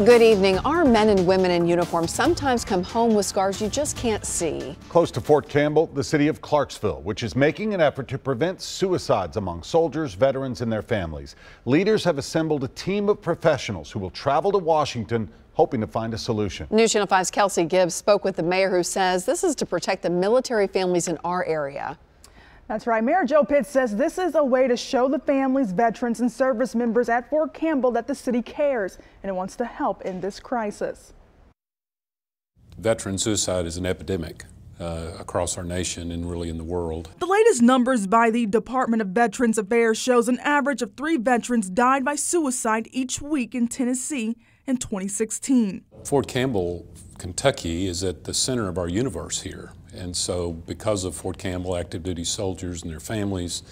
Good evening. Our men and women in uniform sometimes come home with scars you just can't see. Close to Fort Campbell, the city of Clarksville, which is making an effort to prevent suicides among soldiers, veterans, and their families. Leaders have assembled a team of professionals who will travel to Washington hoping to find a solution. News Channel 5's Kelsey Gibbs spoke with the mayor, who says this is to protect the military families in our area. That's right. Mayor Joe Pitts says this is a way to show the families, veterans, and service members at Fort Campbell that the city cares and it wants to help in this crisis. Veteran suicide is an epidemic across our nation and really in the world. The latest numbers by the Department of Veterans Affairs shows an average of 3 veterans died by suicide each week in Tennessee in 2016. Fort Campbell, Kentucky is at the center of our universe here. And so because of Fort Campbell, active duty soldiers and their families,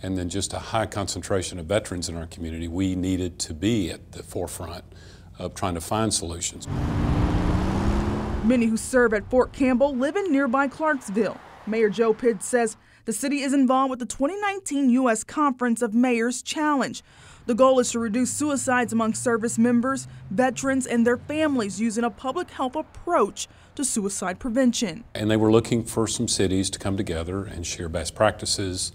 and then just a high concentration of veterans in our community, we needed to be at the forefront of trying to find solutions. Many who serve at Fort Campbell live in nearby Clarksville. Mayor Joe Pitts says the city is involved with the 2019 U.S. Conference of Mayors Challenge. The goal is to reduce suicides among service members, veterans, and their families using a public health approach to suicide prevention. And they were looking for some cities to come together and share best practices,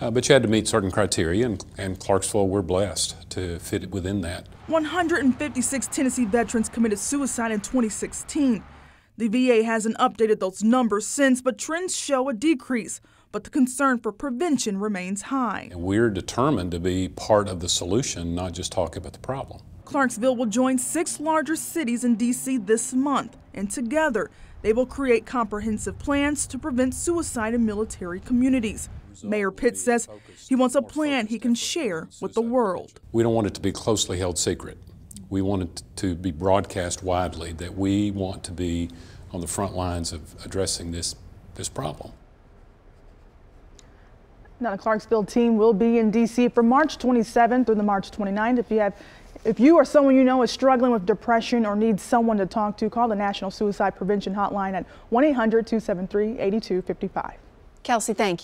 but you had to meet certain criteria, and Clarksville, we're blessed to fit within that. 156 Tennessee veterans committed suicide in 2016. The VA hasn't updated those numbers since, but trends show a decrease. But the concern for prevention remains high. And we're determined to be part of the solution, not just talk about the problem. Clarksville will join 6 larger cities in D.C. this month, and together they will create comprehensive plans to prevent suicide in military communities. Mayor Pitts says he wants a plan he can share with the world. We don't want it to be closely held secret. We want it to be broadcast widely that we want to be on the front lines of addressing this problem. Now, the Clarksville team will be in D.C. from March 27th through the March 29th. If you or someone you know is struggling with depression or needs someone to talk to, call the National Suicide Prevention Hotline at 1-800-273-8255. Kelsey, thank you.